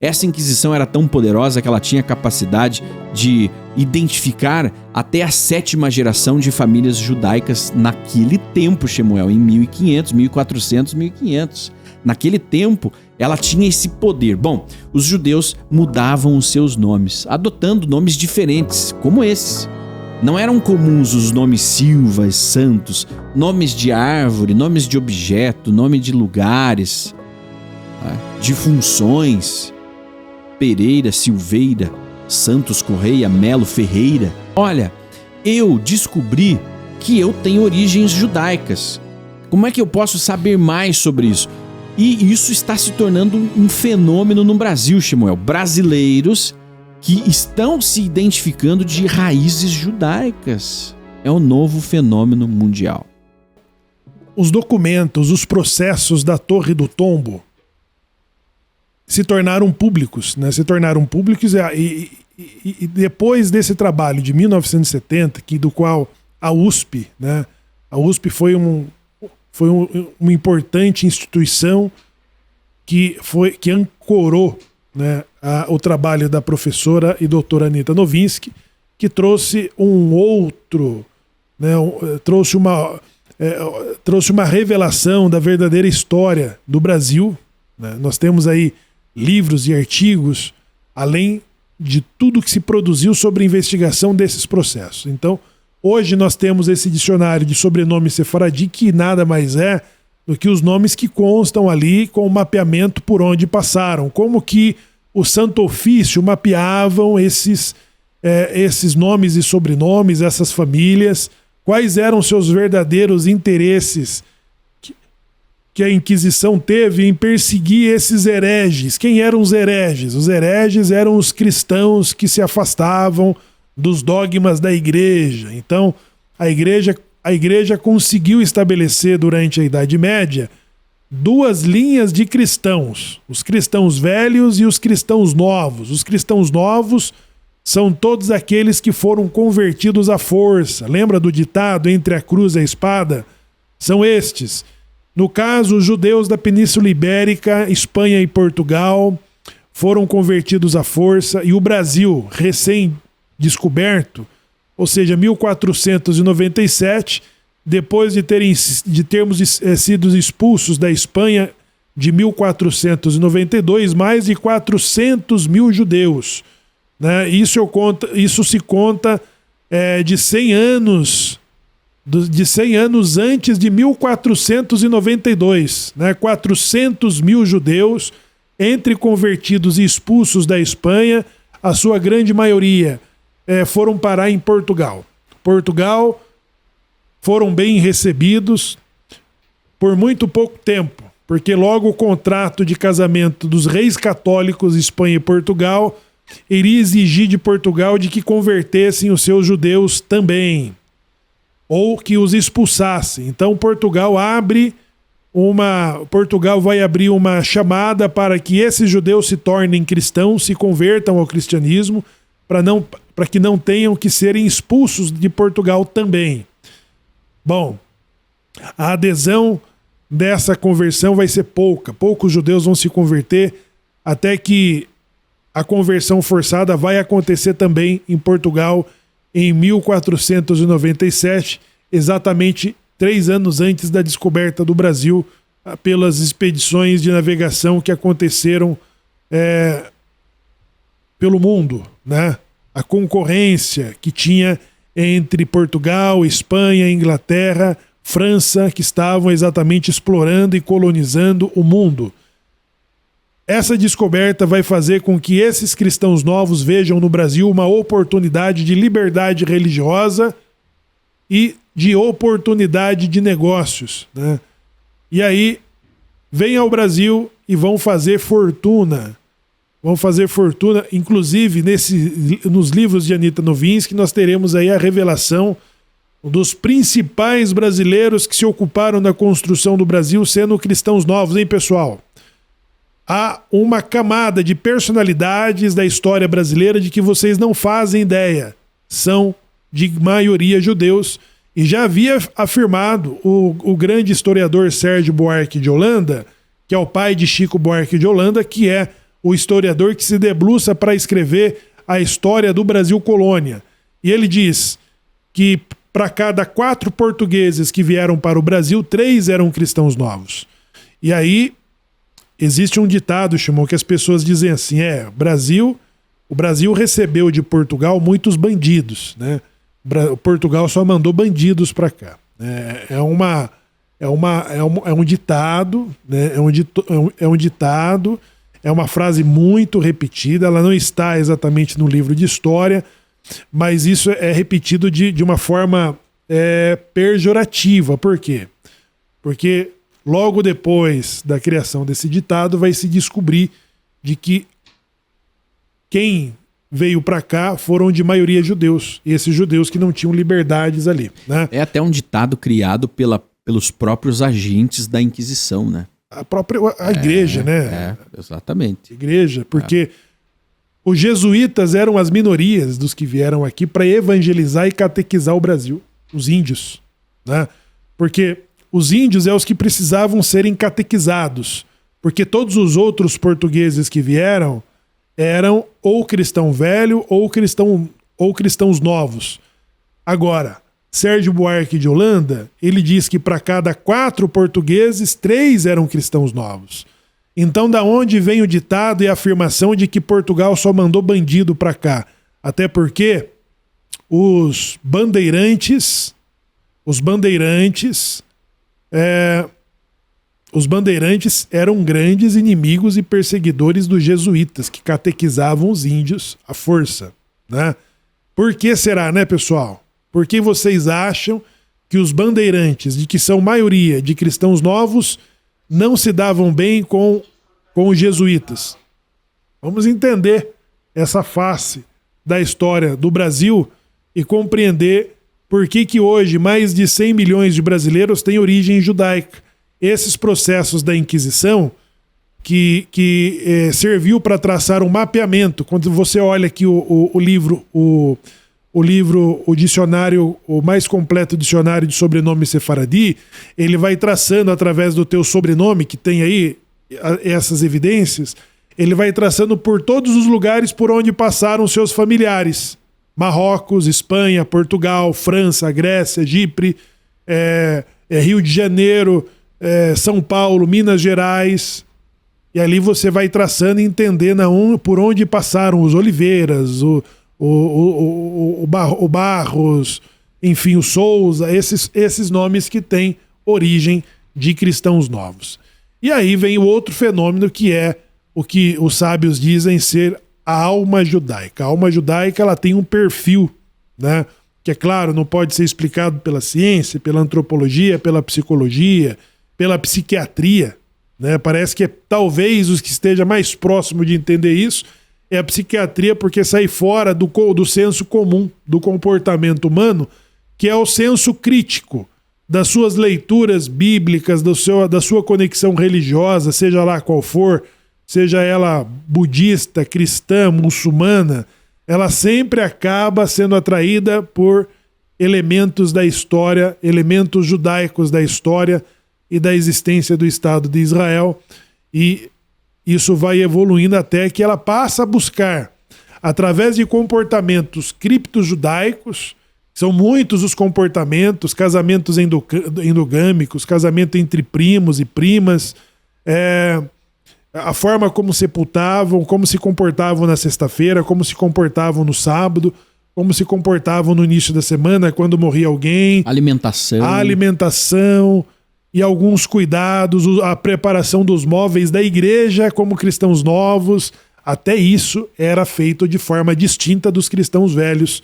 Essa Inquisição era tão poderosa que ela tinha capacidade de identificar até a 7ª geração de famílias judaicas naquele tempo, Shemuel, em 1500, 1400, 1500. Naquele tempo, ela tinha esse poder. Bom, os judeus mudavam os seus nomes, adotando nomes diferentes, como esses. Não eram comuns os nomes Silvas, Santos, nomes de árvore, nomes de objeto, nome de lugares, de funções. Pereira, Silveira, Santos, Correia, Melo, Ferreira. Olha, eu descobri que eu tenho origens judaicas. Como é que eu posso saber mais sobre isso? E isso está se tornando um fenômeno no Brasil, Shemuel. Brasileiros que estão se identificando de raízes judaicas. É um novo fenômeno mundial. Os documentos, os processos da Torre do Tombo se tornaram públicos, né? E depois desse trabalho de 1970, do qual a USP, né? A USP foi uma importante instituição que ancorou, né, o trabalho da professora e doutora Anita Nowinski, que trouxe trouxe uma revelação da verdadeira história do Brasil, né? Nós temos aí livros e artigos, além de tudo que se produziu sobre a investigação desses processos. Então, hoje nós temos esse dicionário de sobrenome sefaradi, que nada mais é do que os nomes que constam ali com o mapeamento por onde passaram, como que o Santo Ofício mapeavam esses nomes e sobrenomes, essas famílias, quais eram seus verdadeiros interesses que a Inquisição teve em perseguir esses hereges. Quem eram os hereges? Os hereges eram os cristãos que se afastavam dos dogmas da igreja. Então, a igreja conseguiu estabelecer durante a Idade Média 2 linhas de cristãos: os cristãos velhos e os cristãos novos. Os cristãos novos são todos aqueles que foram convertidos à força. Lembra do ditado entre a cruz e a espada? São estes. No caso, os judeus da Península Ibérica, Espanha e Portugal foram convertidos à força, e o Brasil, recém-descoberto, ou seja, 1497, depois de termos sido expulsos da Espanha de 1492, mais de 400 mil judeus, né? Isso se conta de 100 anos. De 100 anos antes de 1492, né? 400 mil judeus, entre convertidos e expulsos da Espanha, a sua grande maioria foram parar em Portugal. Portugal foram bem recebidos por muito pouco tempo, porque logo o contrato de casamento dos reis católicos Espanha e Portugal iria exigir de Portugal de que convertessem os seus judeus também, ou que os expulsassem. Então Portugal vai abrir uma chamada para que esses judeus se tornem cristãos, se convertam ao cristianismo, para que não tenham que serem expulsos de Portugal também. Bom, a adesão dessa conversão vai ser pouca. Poucos judeus vão se converter, até que a conversão forçada vai acontecer também em Portugal em 1497, exatamente 3 anos antes da descoberta do Brasil pelas expedições de navegação que aconteceram pelo mundo, né? A concorrência que tinha entre Portugal, Espanha, Inglaterra, França, que estavam exatamente explorando e colonizando o mundo. Essa descoberta vai fazer com que esses cristãos novos vejam no Brasil uma oportunidade de liberdade religiosa e de oportunidade de negócios, né? E aí, vêm ao Brasil e vão fazer fortuna. Vão fazer fortuna, inclusive nos livros de Anita Nowinski, nós teremos aí a revelação dos principais brasileiros que se ocuparam da construção do Brasil, sendo cristãos novos, hein, pessoal? Há uma camada de personalidades da história brasileira de que vocês não fazem ideia. São de maioria judeus. E já havia afirmado o grande historiador Sérgio Buarque de Holanda, que é o pai de Chico Buarque de Holanda, que é o historiador que se debruça para escrever a história do Brasil colônia. E ele diz que para cada 4 portugueses que vieram para o Brasil, 3 eram cristãos novos. E aí existe um ditado, Shimon, que as pessoas dizem assim, o Brasil recebeu de Portugal muitos bandidos, né? Portugal só mandou bandidos para cá. É um ditado, né? É um ditado, é uma frase muito repetida, ela não está exatamente no livro de história, mas isso é repetido de uma forma pejorativa. Por quê? Porque logo depois da criação desse ditado vai se descobrir de que quem veio para cá foram de maioria judeus. E esses judeus que não tinham liberdades ali, né? É até um ditado criado pelos próprios agentes da Inquisição, né? A igreja, né? Exatamente. Igreja, porque os jesuítas eram as minorias dos que vieram aqui para evangelizar e catequizar o Brasil. Os índios, né? Porque os índios é os que precisavam serem catequizados. Porque todos os outros portugueses que vieram eram ou cristão velho ou cristãos novos. Agora, Sérgio Buarque de Holanda, ele diz que para cada 4 portugueses, 3 eram cristãos novos. Então, da onde vem o ditado e a afirmação de que Portugal só mandou bandido para cá? Até porque os bandeirantes eram grandes inimigos e perseguidores dos jesuítas, que catequizavam os índios à força, né? Por que será, né, pessoal? Por que vocês acham que os bandeirantes, de que são maioria de cristãos novos, não se davam bem com os jesuítas? Vamos entender essa face da história do Brasil e compreender por que hoje mais de 100 milhões de brasileiros têm origem judaica. Esses processos da Inquisição que serviu para traçar um mapeamento. Quando você olha aqui o livro, o dicionário, o mais completo dicionário de sobrenome sefaradi, ele vai traçando através do teu sobrenome, que tem aí essas evidências, ele vai traçando por todos os lugares por onde passaram seus familiares. Marrocos, Espanha, Portugal, França, Grécia, Chipre, Rio de Janeiro, São Paulo, Minas Gerais. E ali você vai traçando e entendendo por onde passaram os Oliveiras, o Barros, enfim, o Souza, esses nomes que têm origem de cristãos novos. E aí vem o outro fenômeno, que é o que os sábios dizem ser a alma judaica. A alma judaica, ela tem um perfil, né? Que é claro, não pode ser explicado pela ciência, pela antropologia, pela psicologia, pela psiquiatria, né? Parece que talvez os que esteja mais próximo de entender isso é a psiquiatria, porque sai fora do senso comum do comportamento humano, que é o senso crítico das suas leituras bíblicas, da sua conexão religiosa, seja lá qual for, seja ela budista, cristã, muçulmana, ela sempre acaba sendo atraída por elementos da história, elementos judaicos da história e da existência do Estado de Israel, e isso vai evoluindo até que ela passa a buscar, através de comportamentos cripto-judaicos, são muitos os comportamentos, casamentos endogâmicos, casamento entre primos e primas, a forma como sepultavam, como se comportavam na sexta-feira, como se comportavam no sábado, como se comportavam no início da semana, quando morria alguém. Alimentação e alguns cuidados, a preparação dos móveis da igreja como cristãos novos. Até isso era feito de forma distinta dos cristãos velhos,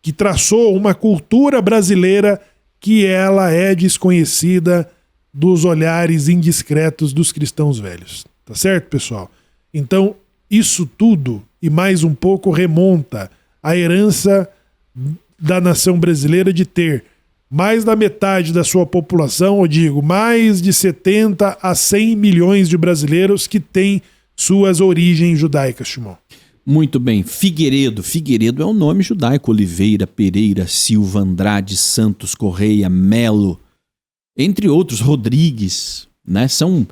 que traçou uma cultura brasileira que ela é desconhecida dos olhares indiscretos dos cristãos velhos. Tá certo, pessoal? Então, isso tudo e mais um pouco remonta à herança da nação brasileira de ter mais da metade da sua população, eu digo, mais de 70 a 100 milhões de brasileiros que têm suas origens judaicas, Shimon. Muito bem. Figueiredo é um nome judaico. Oliveira, Pereira, Silva, Andrade, Santos, Correia, Melo, entre outros, Rodrigues, né? São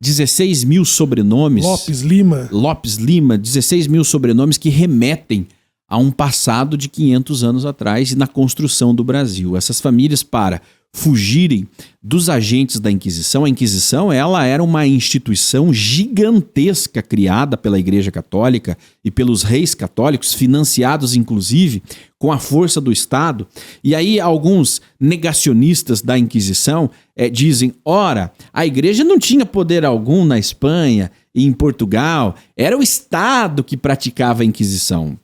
16 mil sobrenomes. Lopes Lima, 16 mil sobrenomes que remetem a um passado de 500 anos atrás e na construção do Brasil. Essas famílias, para fugirem dos agentes da Inquisição, a Inquisição ela era uma instituição gigantesca criada pela Igreja Católica e pelos reis católicos, financiados inclusive com a força do Estado. E aí alguns negacionistas da Inquisição dizem, ora, a Igreja não tinha poder algum na Espanha e em Portugal, era o Estado que praticava a Inquisição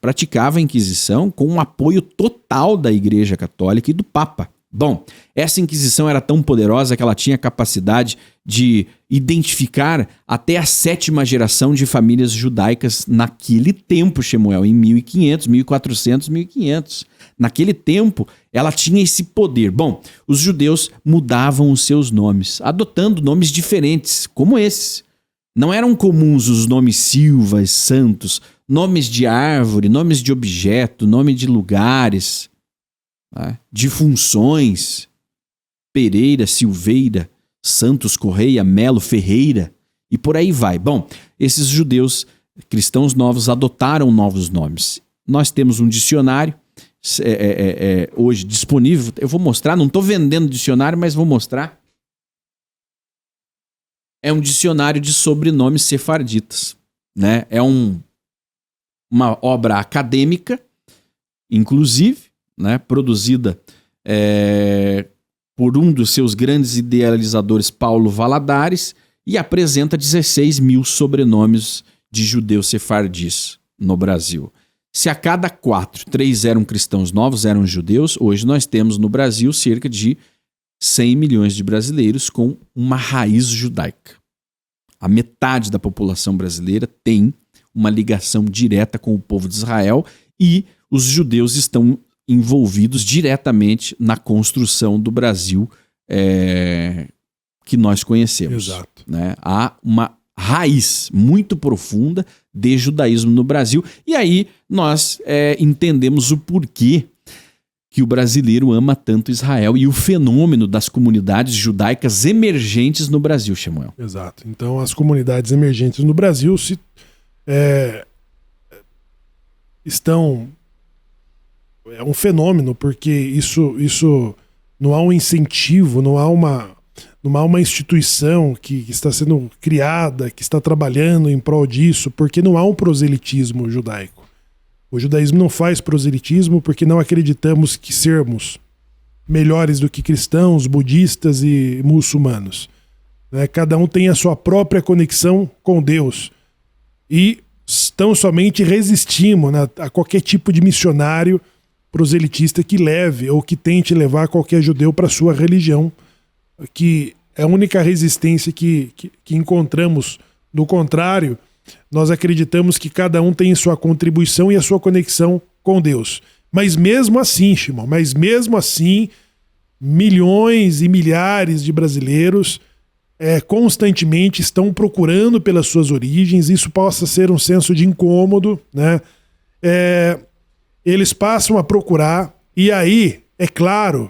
com o apoio total da Igreja Católica e do Papa. Bom, essa Inquisição era tão poderosa que ela tinha capacidade de identificar até a 7ª geração de famílias judaicas naquele tempo, Shemuel, em 1500, 1400, 1500. Naquele tempo, ela tinha esse poder. Bom, os judeus mudavam os seus nomes, adotando nomes diferentes, como esses. Não eram comuns os nomes Silvas, Santos, nomes de árvore, nomes de objeto, nome de lugares, de funções, Pereira, Silveira, Santos, Correia, Melo, Ferreira e por aí vai. Bom, esses judeus cristãos novos adotaram novos nomes. Nós temos um dicionário hoje disponível, eu vou mostrar, não estou vendendo dicionário, mas vou mostrar. É um dicionário de sobrenomes sefarditas, né? É uma obra acadêmica, inclusive, né, produzida por um dos seus grandes idealizadores, Paulo Valadares, e apresenta 16 mil sobrenomes de judeus sefardis no Brasil. Se a cada 4, 3 eram cristãos novos, eram judeus, hoje nós temos no Brasil cerca de 100 milhões de brasileiros com uma raiz judaica. A metade da população brasileira tem uma ligação direta com o povo de Israel e os judeus estão envolvidos diretamente na construção do Brasil que nós conhecemos. Exato. Né? Há uma raiz muito profunda de judaísmo no Brasil e aí nós entendemos o porquê que o brasileiro ama tanto Israel e o fenômeno das comunidades judaicas emergentes no Brasil, Shemuel. Exato. Então as comunidades emergentes no Brasil estão... É um fenômeno, porque isso não há um incentivo, não há uma instituição que está sendo criada, que está trabalhando em prol disso, porque não há um proselitismo judaico. O judaísmo não faz proselitismo porque não acreditamos que sermos melhores do que cristãos, budistas e muçulmanos. Né? Cada um tem a sua própria conexão com Deus. E tão somente resistimos, né, a qualquer tipo de missionário proselitista que leve ou que tente levar qualquer judeu para sua religião, que é a única resistência que encontramos. Do contrário, nós acreditamos que cada um tem sua contribuição e a sua conexão com Deus. Mas mesmo assim, Shimon, milhões e milhares de brasileiros constantemente estão procurando pelas suas origens. Isso possa ser um senso de incômodo, né? Eles passam a procurar, e aí, é claro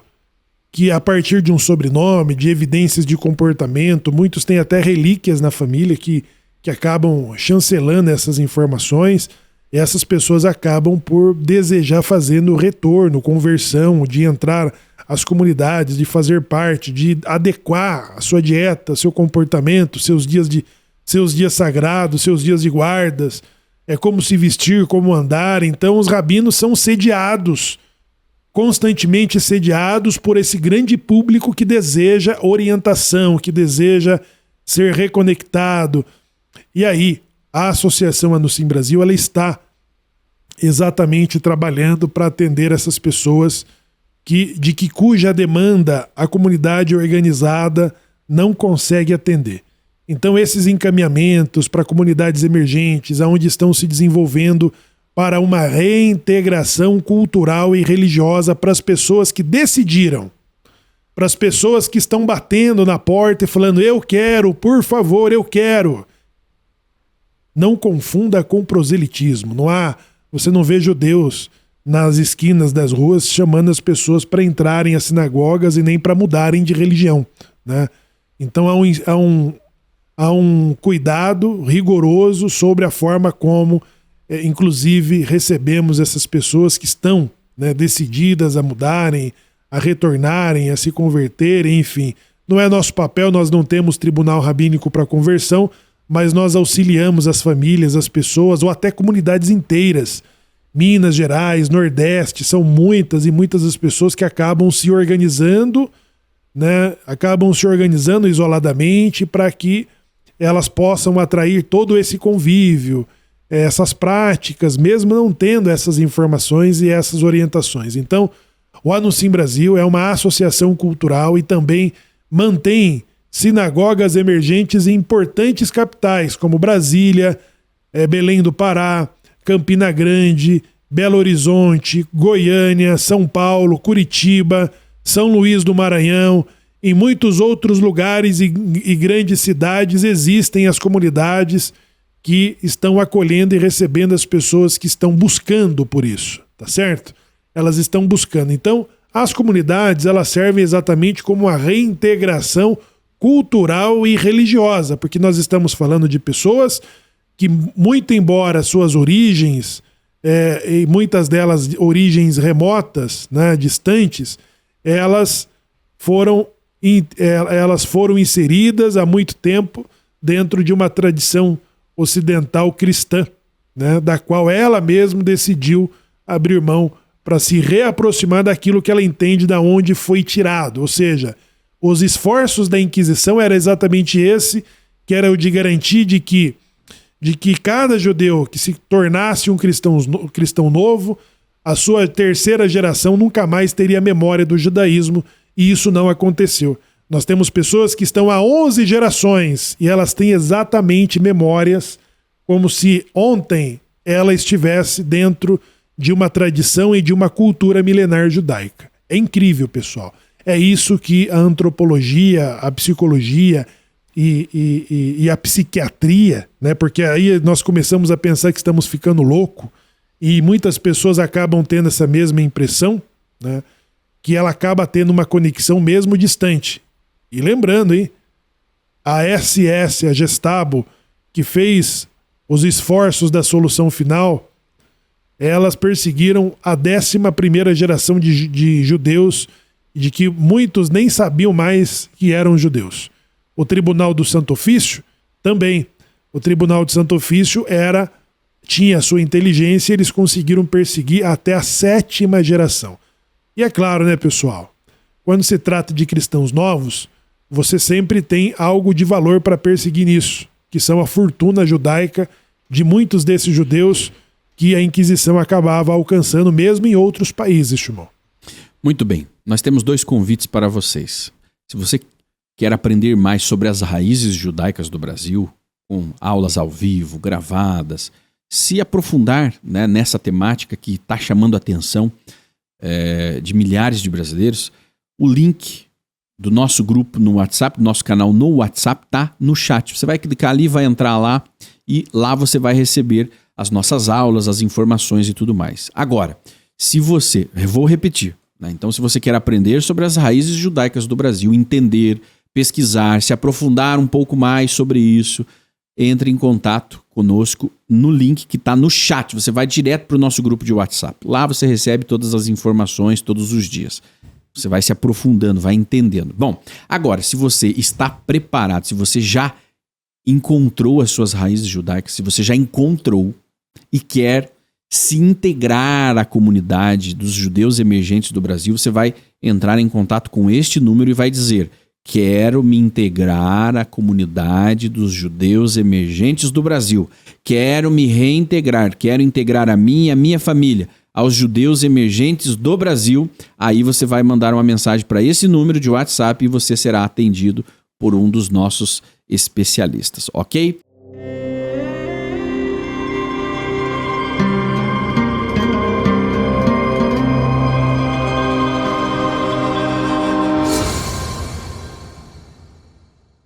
que a partir de um sobrenome, de evidências de comportamento, muitos têm até relíquias na família que acabam chancelando essas informações, e essas pessoas acabam por desejar fazendo retorno, conversão, de entrar às comunidades, de fazer parte, de adequar a sua dieta, seu comportamento, seus dias sagrados, seus dias de guardas, como se vestir, como andar. Então os rabinos são sediados, constantemente sediados por esse grande público que deseja orientação, que deseja ser reconectado. E aí, a Associação Anusim Brasil, ela está exatamente trabalhando para atender essas pessoas cuja demanda a comunidade organizada não consegue atender. Então esses encaminhamentos para comunidades emergentes, onde estão se desenvolvendo para uma reintegração cultural e religiosa para as pessoas que decidiram, para as pessoas que estão batendo na porta e falando, eu quero, por favor, eu quero. Não confunda com proselitismo. Você não vê judeus nas esquinas das ruas chamando as pessoas para entrarem às sinagogas e nem para mudarem de religião, né? Então a um cuidado rigoroso sobre a forma como, inclusive, recebemos essas pessoas que estão, né, decididas a mudarem, a retornarem, a se converterem, enfim. Não é nosso papel, nós não temos tribunal rabínico para conversão, mas nós auxiliamos as famílias, as pessoas, ou até comunidades inteiras. Minas Gerais, Nordeste, são muitas e muitas as pessoas que acabam se organizando, né? Acabam se organizando isoladamente para que elas possam atrair todo esse convívio, essas práticas, mesmo não tendo essas informações e essas orientações. Então, o Anuncim Brasil é uma associação cultural e também mantém sinagogas emergentes em importantes capitais, como Brasília, Belém do Pará, Campina Grande, Belo Horizonte, Goiânia, São Paulo, Curitiba, São Luís do Maranhão. Em muitos outros lugares e grandes cidades existem as comunidades que estão acolhendo e recebendo as pessoas que estão buscando por isso, tá certo? Elas estão buscando. Então, as comunidades, elas servem exatamente como uma reintegração cultural e religiosa, porque nós estamos falando de pessoas que, muito embora suas origens, e muitas delas origens remotas, né, distantes, elas foram inseridas há muito tempo dentro de uma tradição ocidental cristã, né, da qual ela mesma decidiu abrir mão para se reaproximar daquilo que ela entende da onde foi tirado. Ou seja, os esforços da Inquisição era exatamente esse, que era o de garantir de que cada judeu que se tornasse um cristão novo, a sua terceira geração nunca mais teria memória do judaísmo, e isso não aconteceu. Nós temos pessoas que estão há 11 gerações e elas têm exatamente memórias como se ontem ela estivesse dentro de uma tradição e de uma cultura milenar judaica. É incrível, pessoal. É isso que a antropologia, a psicologia e a psiquiatria, né? Porque aí nós começamos a pensar que estamos ficando loucos e muitas pessoas acabam tendo essa mesma impressão, né? Que ela acaba tendo uma conexão mesmo distante. E lembrando, hein? A SS, a Gestapo, que fez os esforços da solução final, elas perseguiram a 11ª geração de judeus, de que muitos nem sabiam mais que eram judeus. O Tribunal do Santo Ofício também. O Tribunal do Santo Ofício tinha a sua inteligência e eles conseguiram perseguir até a 7ª geração. E é claro, né, pessoal? Quando se trata de cristãos novos, você sempre tem algo de valor para perseguir nisso, que são a fortuna judaica de muitos desses judeus que a Inquisição acabava alcançando mesmo em outros países, Shimon. Muito bem. Nós temos 2 convites para vocês. Se você quer aprender mais sobre as raízes judaicas do Brasil, com aulas ao vivo, gravadas, se aprofundar, né, nessa temática que está chamando a atenção de milhares de brasileiros, o link do nosso grupo no WhatsApp, do nosso canal no WhatsApp, tá no chat. Você vai clicar ali, vai entrar lá e lá você vai receber as nossas aulas, as informações e tudo mais. Agora, eu vou repetir, né? Então, se você quer aprender sobre as raízes judaicas do Brasil, entender, pesquisar, se aprofundar um pouco mais sobre isso, entre em contato conosco no link que está no chat. Você vai direto para o nosso grupo de WhatsApp. Lá você recebe todas as informações todos os dias. Você vai se aprofundando, vai entendendo. Bom, agora, se você está preparado, se você já encontrou as suas raízes judaicas, se você já encontrou e quer se integrar à comunidade dos judeus emergentes do Brasil, você vai entrar em contato com este número e vai dizer: quero me integrar à comunidade dos judeus emergentes do Brasil. Quero me reintegrar, quero integrar a mim e a minha família aos judeus emergentes do Brasil. Aí você vai mandar uma mensagem para esse número de WhatsApp e você será atendido por um dos nossos especialistas, ok?